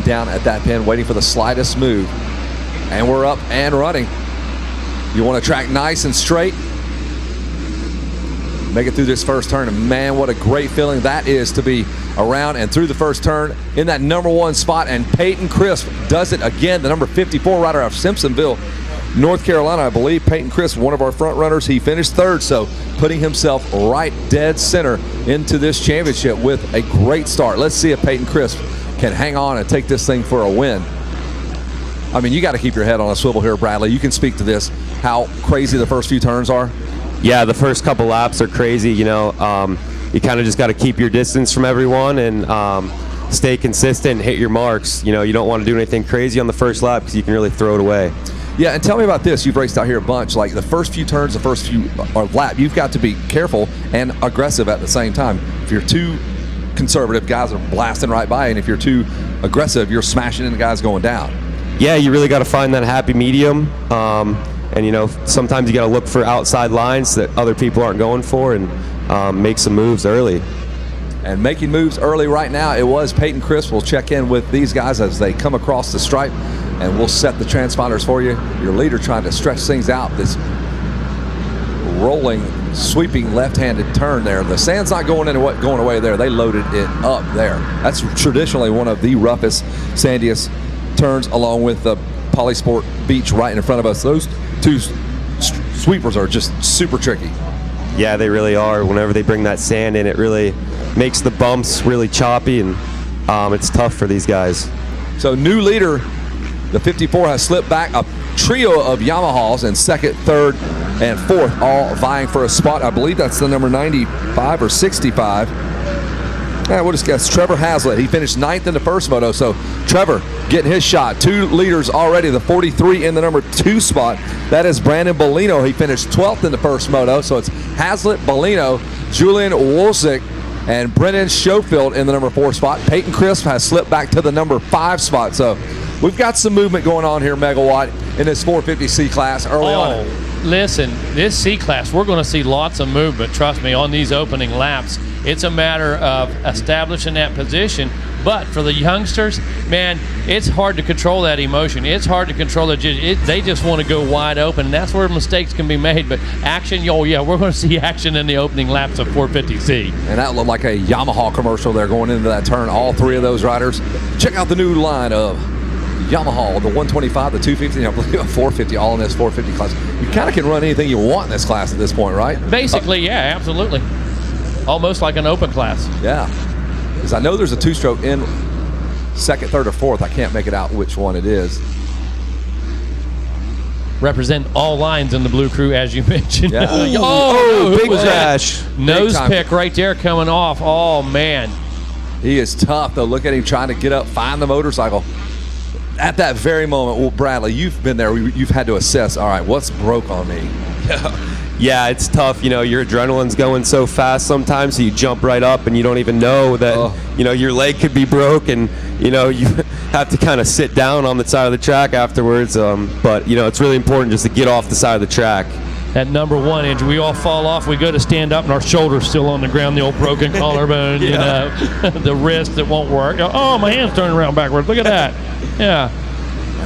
down at that pin, waiting for the slightest move. And we're up and running. You want to track nice and straight. Make it through this first turn, and man, what a great feeling that is to be around and through the first turn in that number 1 spot. And Peyton Crisp does it again, the number 54 rider out of Simpsonville, North Carolina, I believe. Peyton Crisp, one of our front runners, he finished 3rd, so putting himself right dead center into this championship with a great start. Let's see if Peyton Crisp can hang on and take this thing for a win. I mean, you got to keep your head on a swivel here, Bradley. You can speak to this, how crazy the first few turns are. Yeah, the first couple laps are crazy. You know, you kind of just got to keep your distance from everyone and stay consistent, hit your marks. You know, you don't want to do anything crazy on the first lap because you can really throw it away. Yeah, and tell me about this. You've raced out here a bunch. Like the first few turns, the first few lap, you've got to be careful and aggressive at the same time. If you're too conservative, guys are blasting right by, and if you're too aggressive, you're smashing into guys going down. Yeah, you really got to find that happy medium. And, you know, sometimes you got to look for outside lines that other people aren't going for and make some moves early. And making moves early right now, it was Peyton Crisp. We'll check in with these guys as they come across the stripe, and we'll set the transponders for you. Your leader trying to stretch things out. This rolling, sweeping left-handed turn there. The sand's not going away there. They loaded it up there. That's traditionally one of the roughest, sandiest turns, along with the Polysport Beach right in front of us. Those two sweepers are just super tricky. Yeah, they really are. Whenever they bring that sand in, it really makes the bumps really choppy, and it's tough for these guys. So new leader, the 54, has slipped back. A trio of Yamahas in 2nd, 3rd, and 4th, all vying for a spot. I believe that's the number 95 or 65. Yeah, we'll just guess Trevor Hazlitt. He finished 9th in the first moto, so Trevor getting his shot. 2 leaders already, the 43 in the number 2 spot. That is Brandon Bellino. He finished 12th in the first moto, so it's Hazlitt, Bellino, Julian Wolsick, and Brennan Schofield in the number 4 spot. Peyton Crisp has slipped back to the number 5 spot, so we've got some movement going on here, Megawatt, in this 450C class early on. Listen, this C class, we're going to see lots of movement, trust me, on these opening laps. It's a matter of establishing that position. But for the youngsters, man, it's hard to control that emotion. It's hard to control they just want to go wide open, and that's where mistakes can be made. But action, oh yeah, we're going to see action in the opening laps of 450C. And that looked like a Yamaha commercial there going into that turn, all 3 of those riders. Check out the new line of Yamaha, the 125, the 250, I believe a 450, all in this 450 class. You kind of can run anything you want in this class at this point, right? Basically, yeah, absolutely. Almost like an open class. Yeah, because I know there's a 2-stroke in 2nd, 3rd, or 4th. I can't make it out which one it is. Represent all lines in the Blue Crew, as you mentioned. Yeah. Oh, big crash. Nose pick right there coming off. Oh, man. He is tough, though. Look at him trying to get up, find the motorcycle. At that very moment, well, Bradley, you've been there. You've had to assess, all right, what's broke on me? Yeah, it's tough. You know, your adrenaline's going so fast sometimes, so you jump right up and you don't even know that, you know, your leg could be broke, and, you know, you have to kind of sit down on the side of the track afterwards. But, you know, it's really important just to get off the side of the track. That number 1 inch, we all fall off. We go to stand up, and our shoulder's still on the ground, the old broken collarbone, you know, the wrist that won't work. Oh, my hand's turning around backwards. Look at that. Yeah.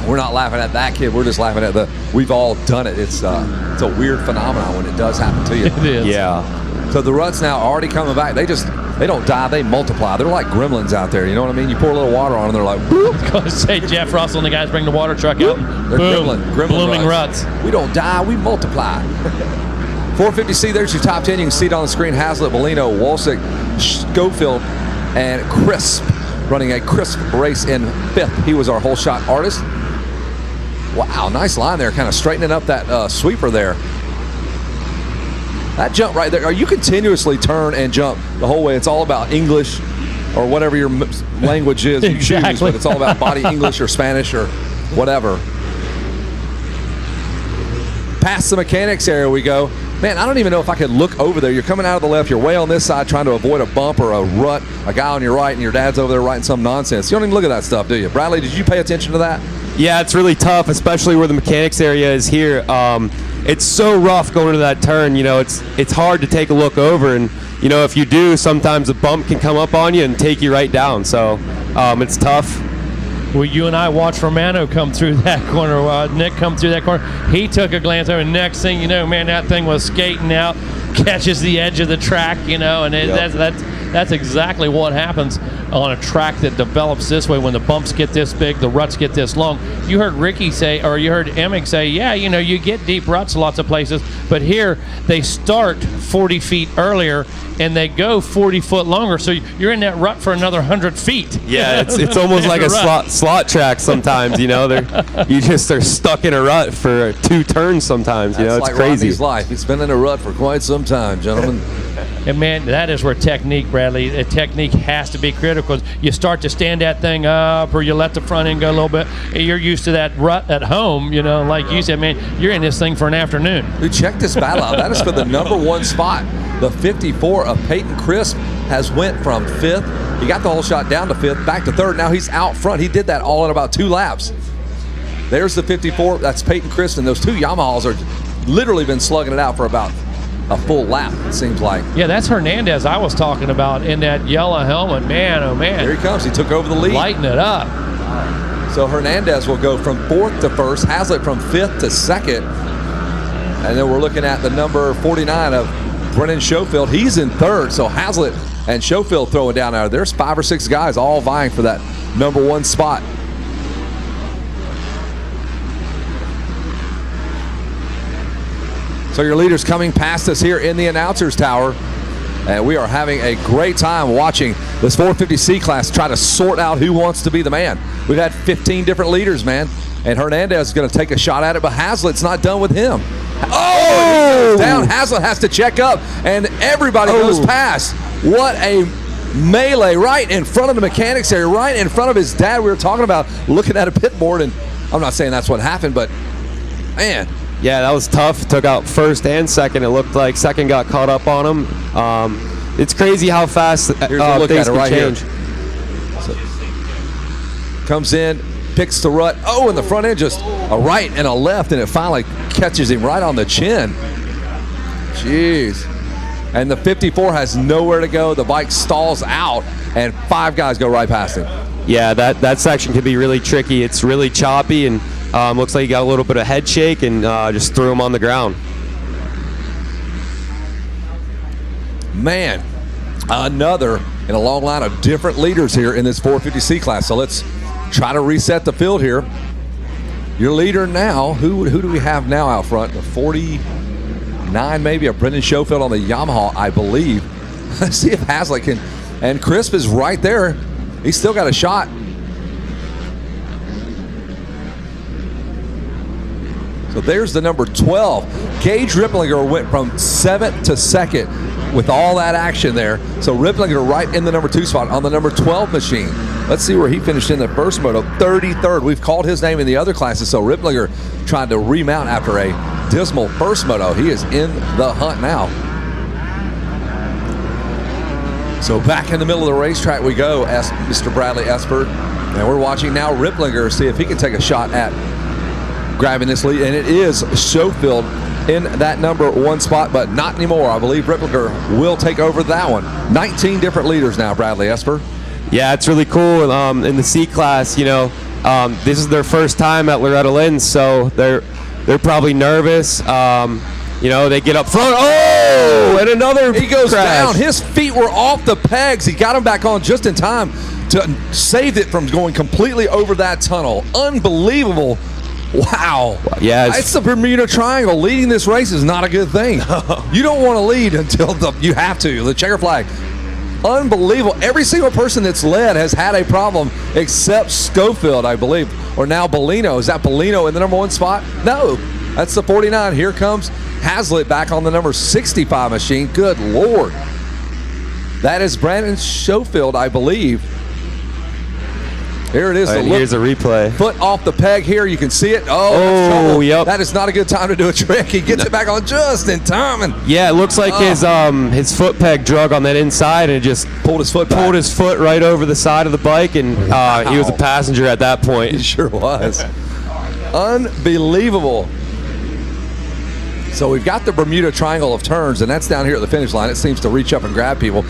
We're not laughing at that kid. We're just laughing at we've all done it. It's a weird phenomenon when it does happen to you. It is. Yeah. So the ruts now are already coming back. They don't die. They multiply. They're like gremlins out there. You know what I mean? You pour a little water on them, they're like, whoop. I was going to say, Jeff Russell and the guys bring the water truck out. They're Boom. gremlin Blooming ruts. We don't die. We multiply. 450C, there's your top 10. You can see it on the screen. Hazlitt, Bellino, Wolsick, Schofield, and Crisp running a crisp race in 5th. He was our whole shot artist. Wow, nice line there, kind of straightening up that sweeper there. That jump right there, you continuously turn and jump the whole way. It's all about English or whatever your language is you choose, but it's all about body English or Spanish or whatever. Past the mechanics area we go. Man, I don't even know if I could look over there. You're coming out of the left, you're way on this side trying to avoid a bump or a rut, a guy on your right, and your dad's over there writing some nonsense. You don't even look at that stuff, do you? Bradley, did you pay attention to that? Yeah, it's really tough, especially where the mechanics area is here. It's so rough going to that turn. You know, it's hard to take a look over, and you know, if you do, sometimes a bump can come up on you and take you right down. So it's tough. Well, you and I watched Romano come through that corner. Nick come through that corner. He took a glance over. Next thing you know, man, that thing was skating out, catches the edge of the track, and that's exactly what happens on a track that develops this way. When the bumps get this big, the ruts get this long. You heard Ricky say, or you heard Emmett say, yeah, you get deep ruts lots of places, but here they start 40 feet earlier and they go 40 foot longer, so you're in that rut for another 100 feet. Yeah, it's almost like a slot track sometimes. They're stuck in a rut for 2 turns sometimes. That's it's like crazy. Rodney's life. He's been in a rut for quite some time, gentlemen. And man, that is where technique, Bradley, technique has to be critical. You start to stand that thing up, or you let the front end go a little bit. You're used to that rut at home, like you said, man, you're in this thing for an afternoon. Dude, check this battle out. That is for the number 1 spot. The 54 of Peyton Crisp has went from 5th. He got the whole shot down to 5th, back to 3rd. Now he's out front. He did that all in about 2 laps. There's the 54. That's Peyton Crisp, and those 2 Yamahas are literally been slugging it out for about a full lap, it seems like. Yeah, that's Hernandez I was talking about in that yellow helmet. Man, oh man. Here he comes. He took over the lead. Lighten it up. So Hernandez will go from 4th to 1st, Hazlitt from 5th to 2nd. And then we're looking at the number 49 of Brennan Schofield. He's in 3rd, so Hazlitt and Schofield throwing down there. There's 5 or 6 guys all vying for that number 1 spot. So your leaders coming past us here in the announcer's tower. And we are having a great time watching this 450C class try to sort out who wants to be the man. We've had 15 different leaders, man. And Hernandez is going to take a shot at it, but Hazlitt's not done with him. Oh! Down. Hazlitt has to check up, and everybody goes past. What a melee right in front of the mechanics area, right in front of his dad. We were talking about looking at a pit board, and I'm not saying that's what happened, but man. Yeah, that was tough. Took out 1st and 2nd. It looked like 2nd got caught up on him. It's crazy how fast things can right change. So, comes in, picks the rut. Oh, and the front end just a right and a left, and it finally catches him right on the chin. Jeez. And the 54 has nowhere to go. The bike stalls out, and 5 guys go right past him. Yeah, that section can be really tricky. It's really choppy, and looks like he got a little bit of head shake and just threw him on the ground. Man, another in a long line of different leaders here in this 450C class. So let's try to reset the field here. Your leader now, who do we have now out front? The 49 maybe, of Brendan Schofield on the Yamaha, I believe. Let's see if Hazlitt can, and Crisp is right there. He's still got a shot. So there's the number 12. Gage Ripplinger went from 7th to 2nd with all that action there. So Ripplinger right in the number 2 spot on the number 12 machine. Let's see where he finished in the first moto, 33rd. We've called his name in the other classes, so Ripplinger trying to remount after a dismal first moto. He is in the hunt now. So back in the middle of the racetrack we go, Mr. Bradley Esper. And we're watching now Ripplinger see if he can take a shot at grabbing this lead, and it is Schofield in that number 1 spot, but not anymore. I believe Ripplinger will take over that one. 19 different leaders now, Bradley Esper. Yeah, it's really cool. In the C class, this is their first time at Loretta Lynn, so they're probably nervous. They get up front. Oh, and another He goes crash. down. His feet were off the pegs. He got him back on just in time to save it from going completely over that tunnel. Unbelievable. Wow. Yeah, it's the Bermuda Triangle. Leading this race is not a good thing. You don't want to lead until you have to. The checker flag. Unbelievable. Every single person that's led has had a problem except Schofield, I believe. Or now Bellino. Is that Bellino in the number 1 spot? No. That's the 49. Here comes Hazlitt back on the number 65 machine. Good Lord. That is Brandon Schofield, I believe. Here it is. Right, here's a replay. Foot off the peg here. You can see it. Oh, that's trouble. Yep. That is not a good time to do a trick. He gets it back on just in time. And yeah, it looks like his foot peg drug on that inside and it just pulled his foot right over the side of the bike, and he was a passenger at that point. He sure was. Unbelievable. So we've got the Bermuda Triangle of turns, and that's down here at the finish line. It seems to reach up and grab people.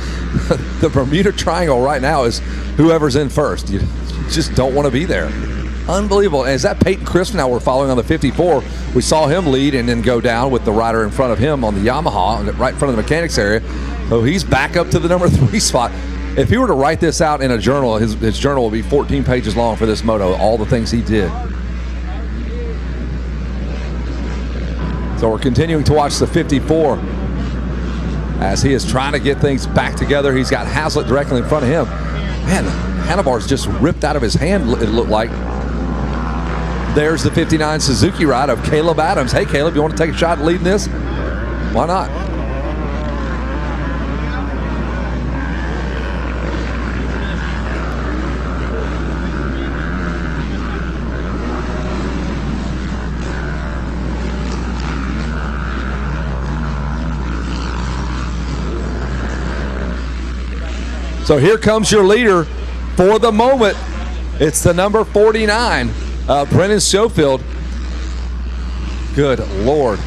The Bermuda Triangle right now is whoever's in first. just don't want to be there. Unbelievable. And is that Peyton Crisp now we're following on the 54? We saw him lead and then go down with the rider in front of him on the Yamaha, right in front of the mechanics area. So he's back up to the number 3 spot. If he were to write this out in a journal, his journal will be 14 pages long for this moto, all the things he did. So we're continuing to watch the 54 as he is trying to get things back together. He's got Hazlitt directly in front of him. Man, the handlebars just ripped out of his hand, it looked like. There's the 59 Suzuki ride of Caleb Adams. Hey, Caleb, you want to take a shot at leading this? Why not? So here comes your leader for the moment. It's the number 49, Brennan Schofield. Good Lord.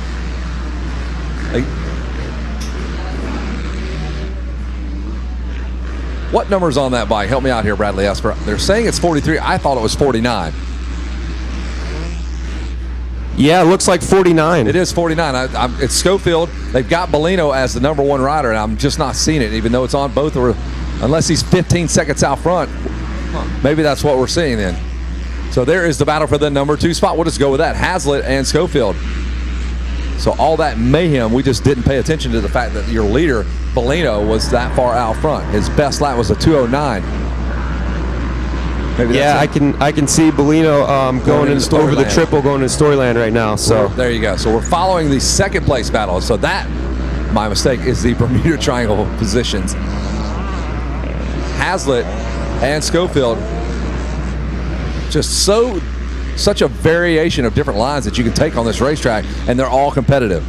What number's on that bike? Help me out here, Bradley Esper. They're saying it's 43. I thought it was 49. Yeah, it looks like 49. It is 49. It's Schofield. They've got Bellino as the number 1 rider, and I'm just not seeing it, even though it's on both. Unless he's 15 seconds out front. Maybe that's what we're seeing then. So there is the battle for the number 2 spot. We'll just go with that. Hazlitt and Schofield. So all that mayhem, we just didn't pay attention to the fact that your leader, Bellino, was that far out front. His best lap was a 2:09. Yeah, I can see Bellino going over the triple, going to Storyland right now. So there you go. So we're following the second place battle. So that, my mistake, is the Bermuda Triangle positions. Hazlitt and Schofield, just such a variation of different lines that you can take on this racetrack, and they're all competitive.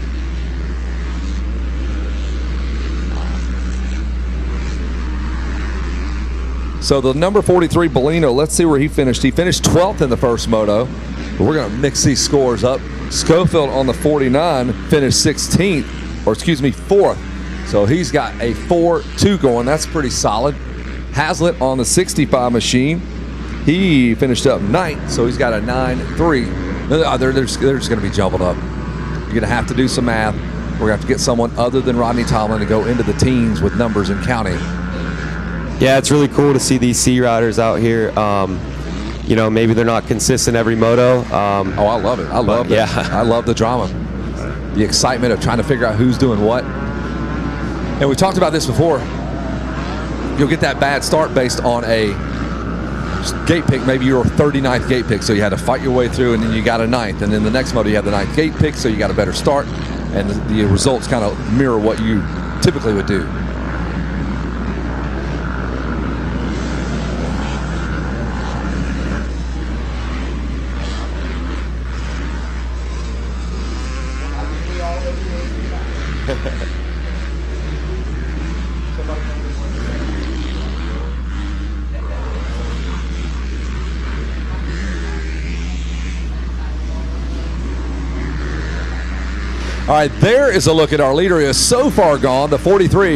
So the number 43 Bellino, let's see where he finished. He finished 12th in the first moto. We're going to mix these scores up. Schofield on the 49 finished 16th, or excuse me, 4th. So he's got a 4-2 going. That's pretty solid. Hazlitt on the 65 machine, he finished up 9th, so he's got a 9-3. They're just going to be jumbled up. You're going to have to do some math. We're going to have to get someone other than Rodney Tomlin to go into the teens with numbers and counting. Yeah, it's really cool to see these C riders out here. You know, maybe they're not consistent every moto. I love it. I love it. Yeah. I love the drama, the excitement of trying to figure out who's doing what. And we talked about this before. You'll get that bad start based on a gate pick. Maybe you're a 39th gate pick, so you had to fight your way through, and then you got a 9th. And then the next moto you had the 9th gate pick, so you got a better start. And the results kind of mirror what you typically would do. All right, there is a look at our leader. He is so far gone, the 43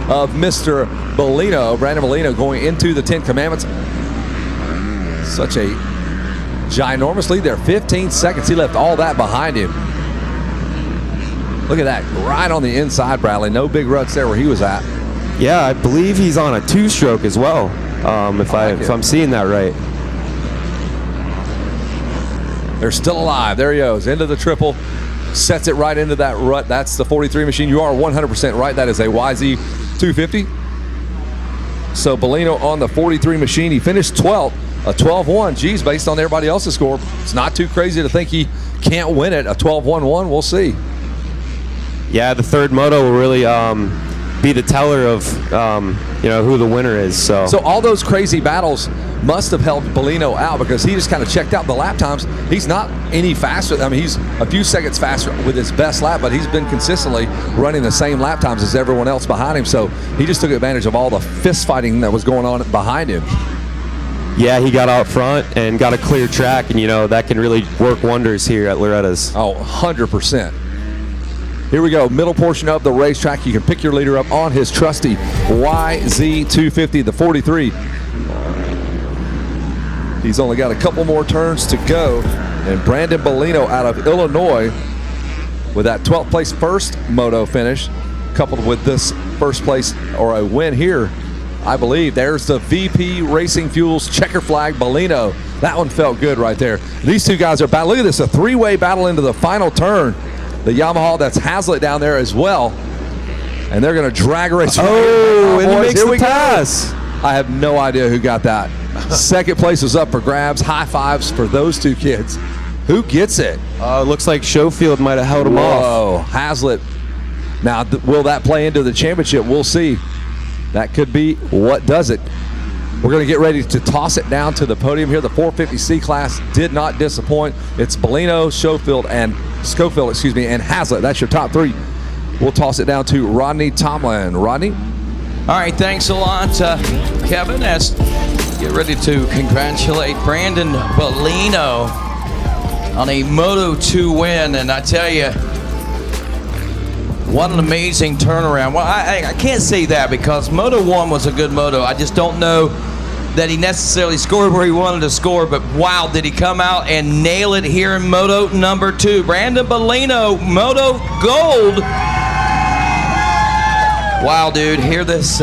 of Mr. Bellino, Brandon Bellino, going into the 10 Commandments. Such a ginormous lead there, 15 seconds. He left all that behind him. Look at that, right on the inside, Bradley. No big ruts there where he was at. Yeah, I believe he's on a 2-stroke as well, if I'm seeing that right. They're still alive. There he goes, into the triple. Sets it right into that rut. That's the 43 machine. You are 100% right. That is a YZ 250. So Bellino on the 43 machine. He finished 12th, a 12-1. Geez, based on everybody else's score, it's not too crazy to think he can't win it. A 12-1-1. We'll see. Yeah, the third moto will really be the teller of who the winner is. So all those crazy battles must have helped Bellino out, because he just kind of checked out the lap times. He's not any faster. I mean, he's a few seconds faster with his best lap, but he's been consistently running the same lap times as everyone else behind him. So he just took advantage of all the fist fighting that was going on behind him. Yeah, he got out front and got a clear track, and that can really work wonders here at Loretta's. Oh, 100%. Here we go, middle portion of the racetrack. You can pick your leader up on his trusty YZ250, the 43. He's only got a couple more turns to go. And Brandon Bellino out of Illinois with that 12th place first moto finish, coupled with this first place or a win here, I believe. There's the VP Racing Fuels checker flag, Bellino. That one felt good right there. These two guys are battling. Look at this, a three-way battle into the final turn. The Yamaha, that's Hazlitt down there as well. And they're going to drag a race. Oh, and he makes Here the pass. I have no idea who got that. Second place was up for grabs. High fives for those two kids. Who gets it? Looks like Schofield might have held him off. Whoa, Hazlitt. Now, will that play into the championship? We'll see. That could be what does it. We're going to get ready to toss it down to the podium here. The 450C class did not disappoint. It's Bellino, Schofield, and Hazlitt. That's your top three. We'll toss it down to Rodney Tomlin. Rodney? All right, thanks a lot, Kevin. As get ready to congratulate Brandon Bellino on a Moto 2 win, and I tell you, what an amazing turnaround. Well, I can't say that because Moto 1 was a good moto. I just don't know that he necessarily scored where he wanted to score, but wow, did he come out and nail it here in Moto number 2. Brandon Bellino, Moto Gold. Wow, dude, hear this.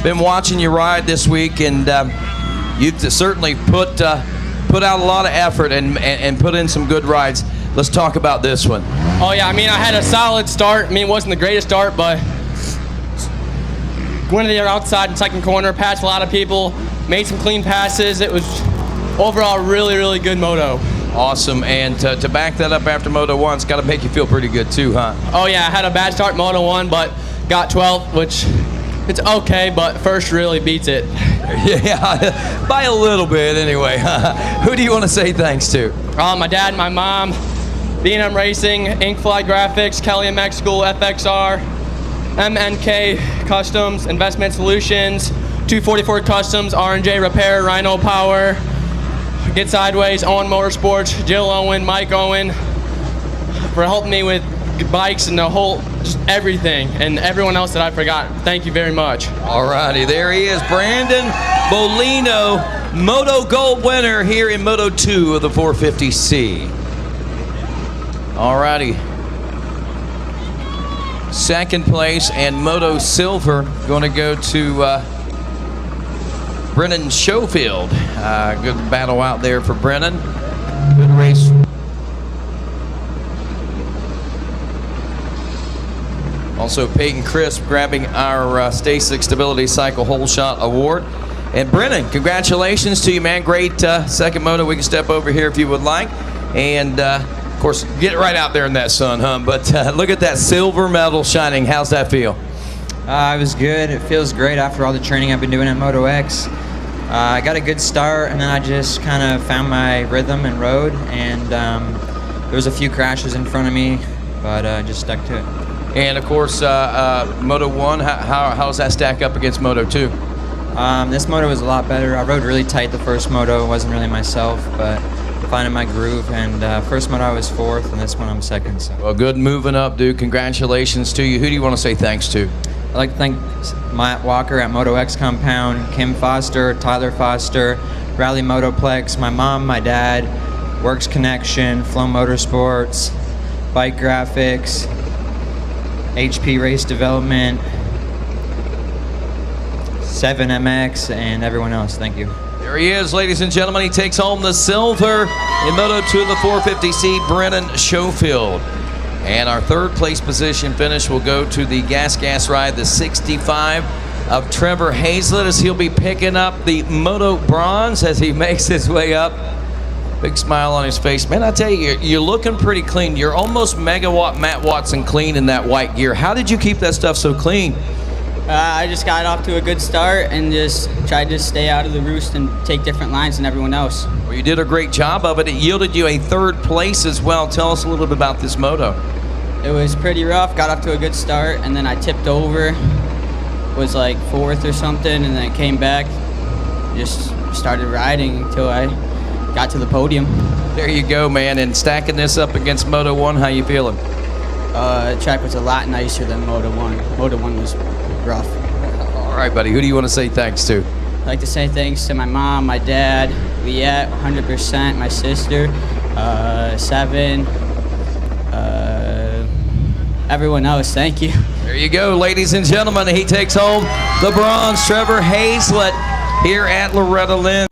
Been watching you ride this week, and you've certainly put out a lot of effort and put in some good rides. Let's talk about this one. Oh yeah, I mean, I had a solid start. I mean, it wasn't the greatest start, but went there outside in second corner, passed a lot of people, made some clean passes. It was overall really, really good moto. Awesome, and to back that up after Moto 1's got to make you feel pretty good too, huh? Oh yeah, I had a bad start Moto 1, but got 12th, which it's okay, but first really beats it. Yeah, by a little bit anyway. Who do you want to say thanks to? My dad, my mom, B&M Racing, Inkfly Graphics, Kelly MX School, FXR, MNK Customs, Investment Solutions, 244 Customs, R&J Repair, Rhino Power, Get Sideways, Owen Motorsports, Jill Owen, Mike Owen, for helping me with bikes and the whole, just everything, and everyone else that I forgot. Thank you very much. All righty, there he is, Brandon Bellino, Moto Gold winner here in Moto 2 of the 450C. All righty. Second place and Moto Silver going to go to Brennan Schofield. Good battle out there for Brennan. Good race. Also, Peyton Crisp grabbing our Stasic Stability Cycle Hole Shot Award. And Brennan, congratulations to you, man. Great second moto. We can step over here if you would like. And, of course, get right out there in that sun, huh? But look at that silver medal shining. How's that feel? It was good. It feels great after all the training I've been doing at Moto X. I got a good start, and then I just kind of found my rhythm and rode. And there was a few crashes in front of me, but I just stuck to it. And, of course, Moto 1, how does that stack up against Moto 2? This moto was a lot better. I rode really tight the first moto. It wasn't really myself, but finding my groove. And first moto I was 4th, and this one I'm 2nd. So. Well, good moving up, dude. Congratulations to you. Who do you want to say thanks to? I'd like to thank Matt Walker at Moto X Compound, Kim Foster, Tyler Foster, Rally Motoplex, my mom, my dad, Works Connection, Flow Motorsports, Bike Graphics, HP Race Development, 7MX, and everyone else. Thank you. There he is, ladies and gentlemen. He takes home the silver in Moto 2 of the 450C, Brennan Schofield. And our third place position finish will go to the gas ride, the 65 of Trevor Hazlitt, as he'll be picking up the Moto bronze as he makes his way up. Big smile on his face. Man, I tell you, you're looking pretty clean. You're almost megawatt Matt Watson clean in that white gear. How did you keep that stuff so clean? I just got off to a good start and just tried to stay out of the roost and take different lines than everyone else. Well, you did a great job of it. It yielded you a 3rd place as well. Tell us a little bit about this moto. It was pretty rough. Got off to a good start, and then I tipped over. Was like 4th or something, and then I came back. Just started riding until I got to the podium. There you go, man. And stacking this up against Moto 1, how you feeling? The track was a lot nicer than Moto 1. Moto 1 was rough. All right, buddy. Who do you want to say thanks to? like to say thanks to my mom, my dad, Liette, 100%, my sister, Seven, everyone else. Thank you. There you go, ladies and gentlemen. He takes home the bronze. Trevor Hazlett here at Loretta Lynn.